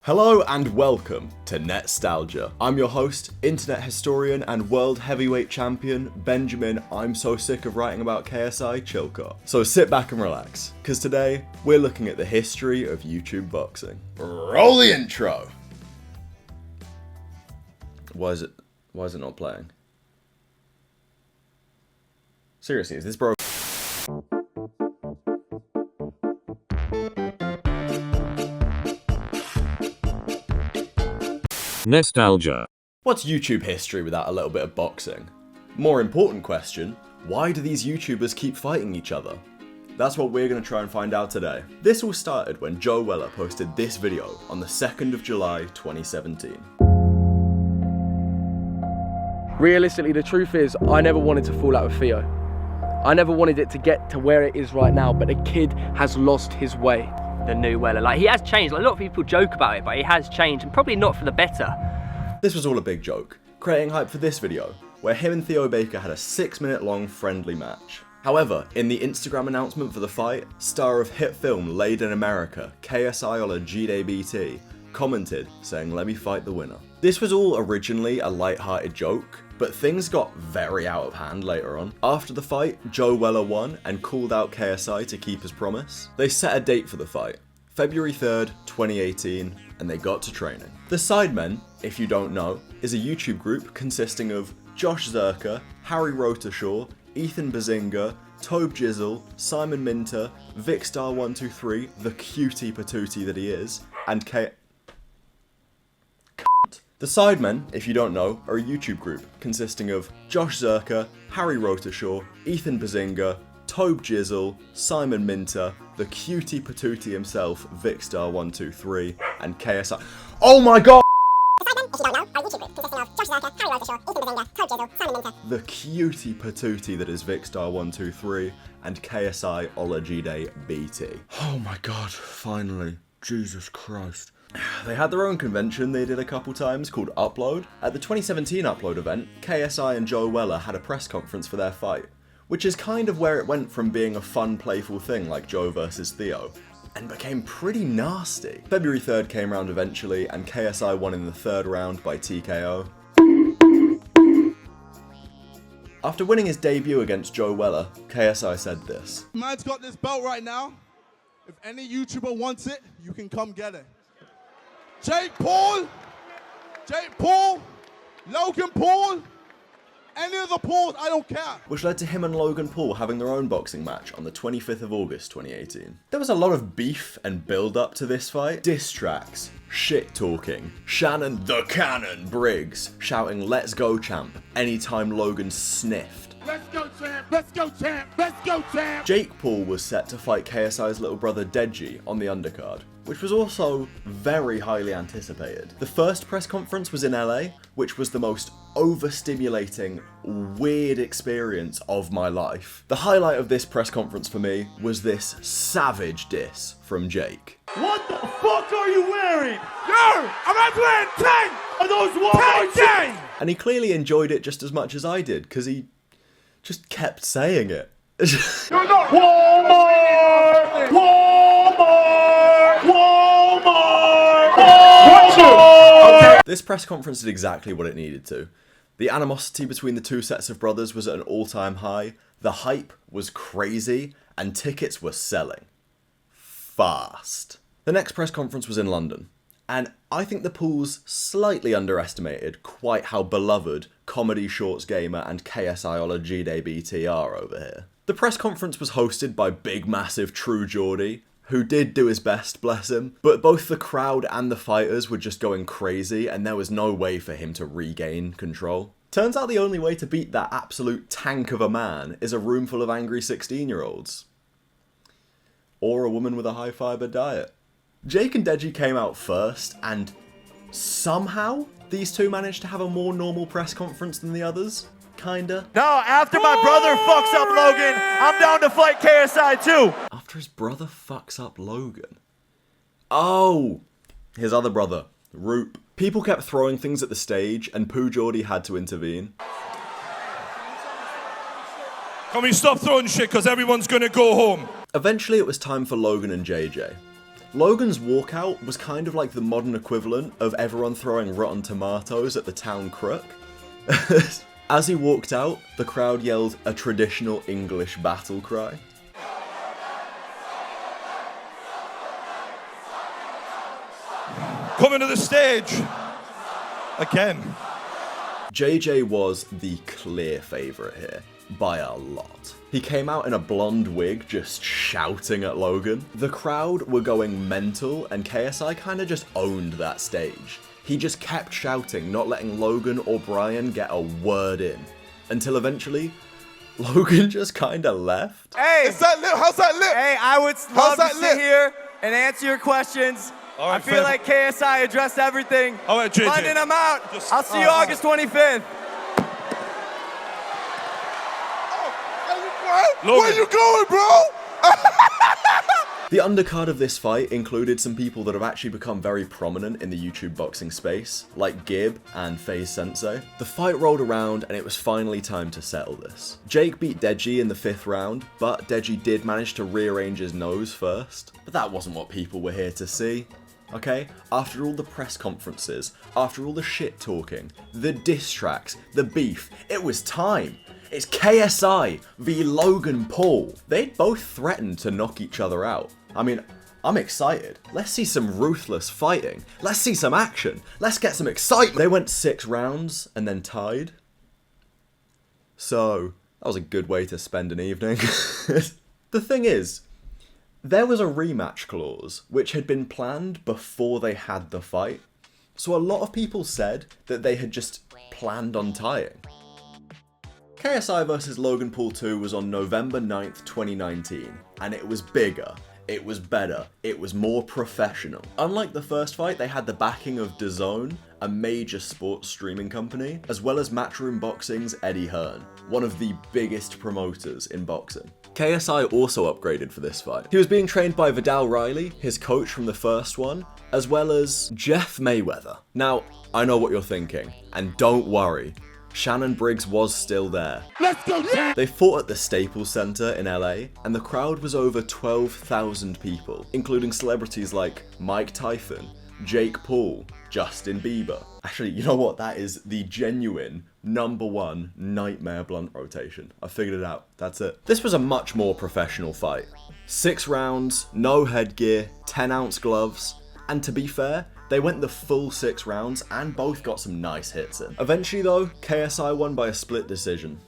Hello and welcome to Netstalgia. I'm your host, internet historian and world heavyweight champion, Benjamin I'm so sick of writing about KSI Chilcott. So sit back and relax, because today we're looking at the history of YouTube boxing. Roll the intro! Why is it not playing? Seriously, is this broken? Netstalgia. What's YouTube history without a little bit of boxing? More important question, why do these YouTubers keep fighting each other? That's what we're going to try and find out today. This all started when Joe Weller posted this video on the 2nd of July 2017. Realistically, the truth is, I never wanted to fall out with Theo. I never wanted it to get to where it is right now, but the kid has lost his way. The new Weller, like, he has changed. Like, a lot of people joke about it, but he has changed, and probably not for the better. This was all a big joke, creating hype for this video, where him and Theo Baker had a 6-minute long friendly match. However, in the Instagram announcement for the fight, star of hit film Laid in America, KSI Olajide BT, commented saying, "Let me fight the winner." This was all originally a light-hearted joke, but things got very out of hand later on. After the fight, Joe Weller won and called out KSI to keep his promise. They set a date for the fight, February 3rd, 2018, and they got to training. The Sidemen, if you don't know, is a YouTube group consisting of Josh Zerka, Harry Rotershaw, Ethan Bazinga, Tobe Jizzle, Simon Minter, Vicstar123, the cutie patootie that he is, and The Sidemen, if you don't know, are a YouTube group consisting of Josh Zerka, Harry Rotershaw, Ethan Bazinga, Tobe Jizzle, Simon Minter, the cutie patootie himself, Vicstar123, and KSI. Oh my god! The cutie patootie that is Vicstar123 and KSI Olajide BT. Oh my god, finally. Jesus Christ. They had their own convention they did a couple times called Upload. At the 2017 Upload event, KSI and Joe Weller had a press conference for their fight, which is kind of where it went from being a fun, playful thing like Joe versus Theo, and became pretty nasty. February 3rd came round eventually, and KSI won in the 3rd round by TKO. After winning his debut against Joe Weller, KSI said this. Man's got this belt right now. If any YouTuber wants it, you can come get it. Jake Paul, Logan Paul, any of the Pauls, I don't care. Which led to him and Logan Paul having their own boxing match on the 25th of August 2018. There was a lot of beef and build up to this fight. Diss tracks, shit talking, Shannon the Cannon Briggs shouting "Let's go champ" anytime Logan sniffed. Let's go champ, let's go champ, let's go champ. Jake Paul was set to fight KSI's little brother Deji on the undercard, which was also very highly anticipated. The first press conference was in LA, which was the most overstimulating, weird experience of my life. The highlight of this press conference for me was this savage diss from Jake. What the fuck are you wearing? Yo, I'm wearing 10 of those Walmart. And he clearly enjoyed it just as much as I did, because he just kept saying it. You're not Walmart! Walmart! Walmart! Walmart! This press conference did exactly what it needed to. The animosity between the two sets of brothers was at an all-time high, the hype was crazy, and tickets were selling fast. The next press conference was in London, and I think the Pauls slightly underestimated quite how beloved Comedy Shorts Gamer and KSI Olajide BT are over here. The press conference was hosted by big massive True Geordie, who did do his best, bless him, but both the crowd and the fighters were just going crazy and there was no way for him to regain control. Turns out the only way to beat that absolute tank of a man is a room full of angry 16-year-olds. Or a woman with a high fibre diet. Jake and Deji came out first, and somehow these two managed to have a more normal press conference than the others. Kinda. No, after my brother fucks up Logan, I'm down to fight KSI too. After his brother fucks up Logan? Oh! His other brother, Roop. People kept throwing things at the stage, and Pooh Geordie had to intervene. Can we stop throwing shit, because everyone's gonna go home? Eventually it was time for Logan and JJ. Logan's walkout was kind of like the modern equivalent of everyone throwing rotten tomatoes at the town crook. As he walked out, the crowd yelled a traditional English battle cry. Coming to the stage again. JJ was the clear favourite here, by a lot. He came out in a blonde wig, just shouting at Logan. The crowd were going mental, and KSI kind of just owned that stage. He just kept shouting, not letting Logan or Brian get a word in. Until eventually, Logan just kind of left. Hey! Is that lit? How's that lit? Hey, I would love to sit here and answer your questions. All right, I feel like KSI addressed everything. All right, JJ. London, I'm out. I'll see you August 25th. Where you going, bro? The undercard of this fight included some people that have actually become very prominent in the YouTube boxing space, like Gib and FaZe Sensei. The fight rolled around and it was finally time to settle this. Jake beat Deji in the 5th round, but Deji did manage to rearrange his nose first. But that wasn't what people were here to see. Okay? After all the press conferences, after all the shit talking, the diss tracks, the beef, it was time. It's KSI v Logan Paul. They'd both threatened to knock each other out. I mean, I'm excited. Let's see some ruthless fighting. Let's see some action. Let's get some excitement. They went 6 rounds and then tied. So, that was a good way to spend an evening. The thing is, there was a rematch clause which had been planned before they had the fight. So a lot of people said that they had just planned on tying. KSI vs Logan Paul 2 was on November 9th, 2019, and it was bigger, it was better, it was more professional. Unlike the first fight, they had the backing of DAZN, a major sports streaming company, as well as Matchroom Boxing's Eddie Hearn, one of the biggest promoters in boxing. KSI also upgraded for this fight. He was being trained by Vidal Riley, his coach from the first one, as well as Jeff Mayweather. Now, I know what you're thinking, and don't worry, Shannon Briggs was still there. Let's go! Yeah. They fought at the Staples Center in LA, and the crowd was over 12,000 people, including celebrities like Mike Tyson, Jake Paul, Justin Bieber. Actually, you know what? That is the genuine #1 nightmare blunt rotation. I figured it out. That's it. This was a much more professional fight. 6 rounds, no headgear, 10-ounce gloves, and to be fair, they went the full 6 rounds and both got some nice hits in. Eventually though, KSI won by a split decision.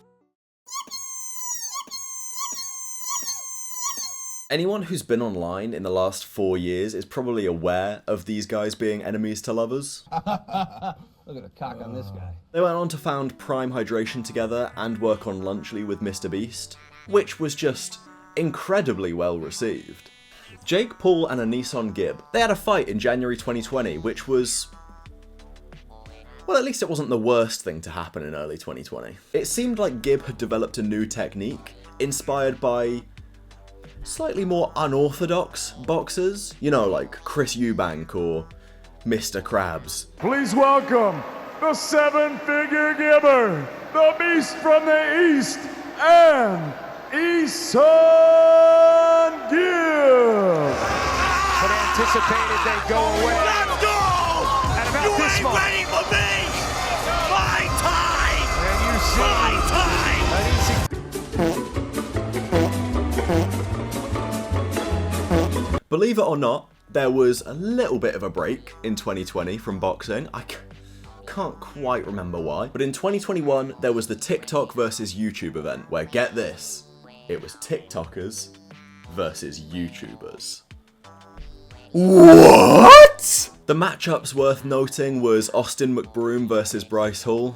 Anyone who's been online in the last 4 years is probably aware of these guys being enemies to lovers. Look at the cock on this guy. They went on to found Prime Hydration together and work on Lunchly with Mr. Beast, which was just incredibly well received. Jake Paul and Anison Gibb, they had a fight in January 2020, which was... well, at least it wasn't the worst thing to happen in early 2020. It seemed like Gibb had developed a new technique, inspired by slightly more unorthodox boxers. You know, like Chris Eubank or Mr. Krabs. Please welcome the 7-figure gibber, the beast from the east, and Eason Gibb. But anticipated they go away. Let's go! At about You this ain't moment. ready for me! My time! And you see My time! Believe it or not, there was a little bit of a break in 2020 from boxing. I can't quite remember why. But in 2021, there was the TikTok versus YouTube event where, get this, it was TikTokers versus YouTubers. What? The matchups worth noting was Austin McBroom versus Bryce Hall,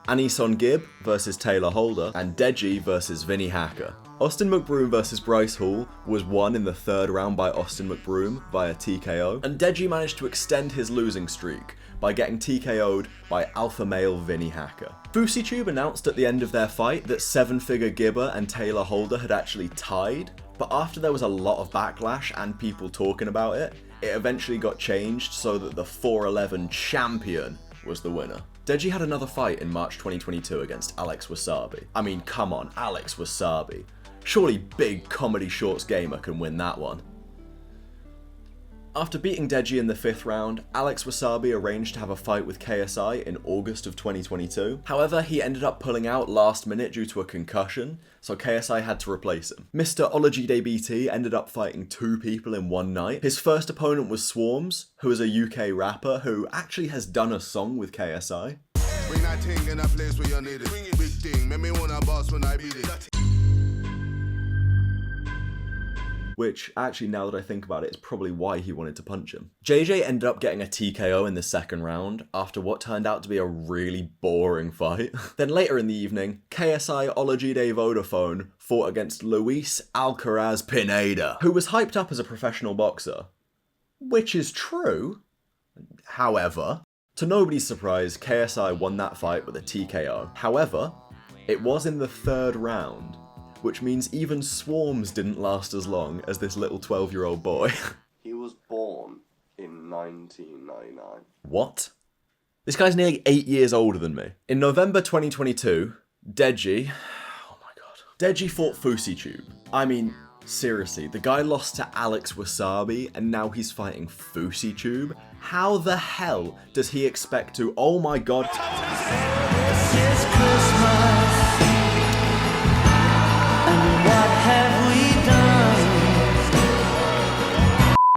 Anison Gibb versus Taylor Holder, and Deji versus Vinny Hacker. Austin McBroom versus Bryce Hall was won in the 3rd round by Austin McBroom via TKO, and Deji managed to extend his losing streak by getting TKO'd by alpha male Vinny Hacker. FouseyTube announced at the end of their fight that 7-figure Gibber and Taylor Holder had actually tied, but after there was a lot of backlash and people talking about it, it eventually got changed so that the 4'11 champion was the winner. Deji had another fight in March 2022 against Alex Wasabi. I mean, come on, Alex Wasabi. Surely Big Comedy Shorts Gamer can win that one. After beating Deji in the 5th round, Alex Wasabi arranged to have a fight with KSI in August of 2022. However, he ended up pulling out last minute due to a concussion, so KSI had to replace him. Mr. Olajide BT ended up fighting 2 people in one night. His first opponent was Swarms, who is a UK rapper who actually has done a song with KSI. Bring that thing in a place where you need it. Big thing, make me wanna boss when I beat it. Which, actually, now that I think about it, is probably why he wanted to punch him. JJ ended up getting a TKO in the 2nd round after what turned out to be a really boring fight. Then later in the evening, KSI Olajide Vodafone fought against Luis Alcaraz Pineda, who was hyped up as a professional boxer. Which is true. However, to nobody's surprise, KSI won that fight with a TKO. However, it was in the 3rd round, which means even Swarms didn't last as long as this little 12-year-old boy. He was born in 1999. What? This guy's nearly 8 years older than me. In November 2022, Deji fought FusiTube. I mean, seriously, the guy lost to Alex Wasabi and now he's fighting FusiTube? How the hell does he expect to, oh my god.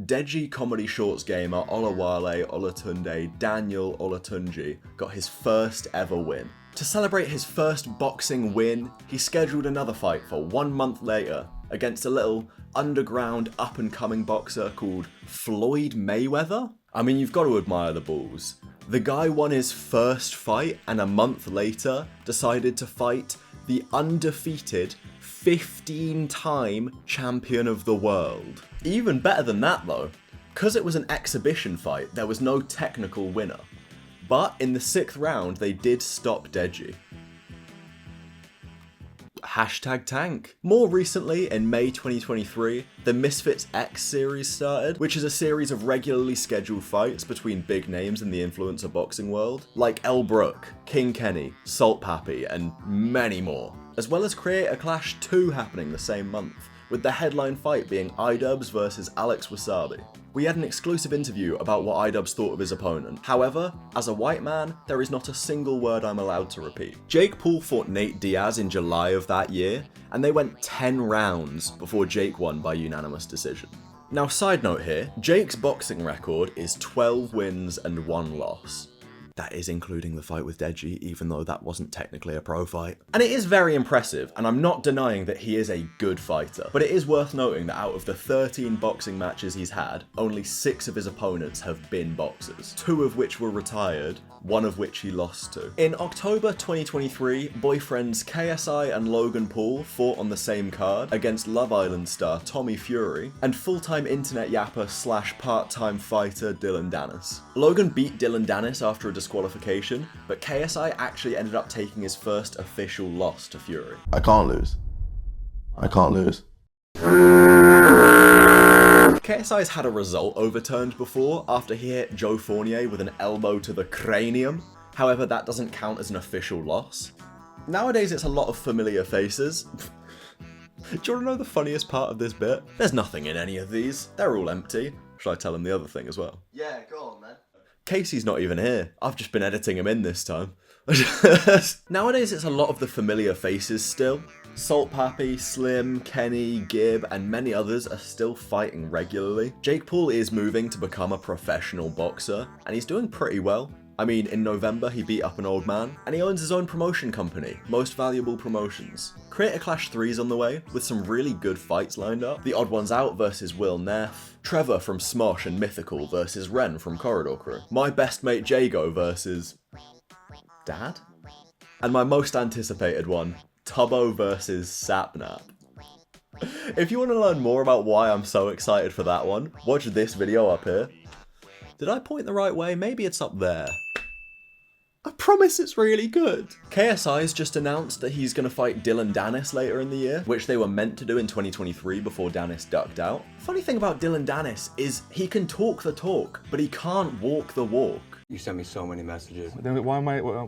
Deji comedy shorts gamer Olawale Olatunde Daniel Olatunji got his first ever win. To celebrate his first boxing win, he scheduled another fight for 1 month later against a little underground up-and-coming boxer called Floyd Mayweather. I mean, you've got to admire the balls. The guy won his first fight and a month later decided to fight the undefeated 15-time champion of the world. Even better than that though, because it was an exhibition fight, there was no technical winner. But in the 6th round, they did stop Deji. #tank. More recently, in May 2023, the Misfits X series started, which is a series of regularly scheduled fights between big names in the influencer boxing world, like El Brook, King Kenny, Salt Pappy, and many more. As well as Creator Clash 2 happening the same month, with the headline fight being iDubbbz versus Alex Wasabi. We had an exclusive interview about what iDubbbz thought of his opponent. However, as a white man, there is not a single word I'm allowed to repeat. Jake Paul fought Nate Diaz in July of that year, and they went 10 rounds before Jake won by unanimous decision. Now, side note here, Jake's boxing record is 12 wins and 1 loss. That is including the fight with Deji, even though that wasn't technically a pro fight. And it is very impressive, and I'm not denying that he is a good fighter. But it is worth noting that out of the 13 boxing matches he's had, only 6 of his opponents have been boxers, 2 of which were retired, 1 of which he lost to. In October 2023, boyfriends KSI and Logan Paul fought on the same card against Love Island star Tommy Fury and full-time internet yapper / part-time fighter Dylan Dennis. Logan beat Dylan Dennis after a disqualification, but KSI actually ended up taking his first official loss to Fury. I can't lose. I can't lose. KSI's had a result overturned before after he hit Joe Fournier with an elbow to the cranium. However, that doesn't count as an official loss. Nowadays, it's a lot of familiar faces. Do you want to know the funniest part of this bit? There's nothing in any of these. They're all empty. Should I tell him the other thing as well? Yeah, go on, man. Casey's not even here. I've just been editing him in this time. Nowadays, it's a lot of the familiar faces still. Salt Pappy, Slim, Kenny, Gibb, and many others are still fighting regularly. Jake Paul is moving to become a professional boxer, and he's doing pretty well. I mean, in November, he beat up an old man, and he owns his own promotion company, Most Valuable Promotions. Creator Clash 3 is on the way, with some really good fights lined up. The Odd Ones Out versus Will Neff, Trevor from Smosh and Mythical versus Ren from Corridor Crew, my best mate Jago versus... Dad? And my most anticipated one, Tubbo versus Sapnap. If you want to learn more about why I'm so excited for that one, watch this video up here. Did I point the right way? Maybe it's up there. I promise it's really good. KSI's just announced that he's going to fight Dylan Dennis later in the year, which they were meant to do in 2023 before Dennis ducked out. Funny thing about Dylan Dennis is he can talk the talk, but he can't walk the walk. You sent me so many messages. Then why am I? I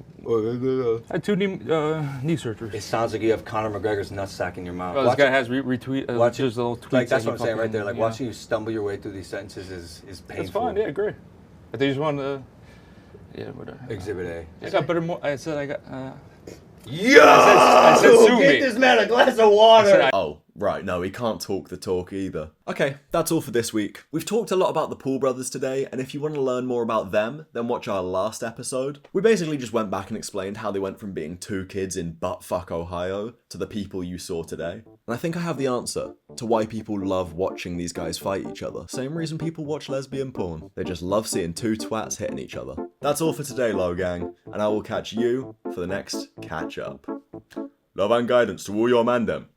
had 2 knee surgeries. It sounds like you have Conor McGregor's nutsack in your mouth. Oh, this guy has retweet. Just little tweets. Like that's what I'm saying right there. Like watching you stumble your way through these sentences is painful. It's fine. Yeah, great. I think you just want to. Yeah, whatever. Exhibit A. I got better. I said I got. Yo! I said sue me. Get this man a glass of water. Oh, right, no, he can't talk the talk either. Okay, that's all for this week. We've talked a lot about the Paul brothers today, and if you want to learn more about them, then watch our last episode. We basically just went back and explained how they went from being 2 kids in buttfuck Ohio to the people you saw today. And I think I have the answer to why people love watching these guys fight each other. Same reason people watch lesbian porn. They just love seeing 2 twats hitting each other. That's all for today, Low Gang, and I will catch you for the next catch up. Love and guidance to all your mandem.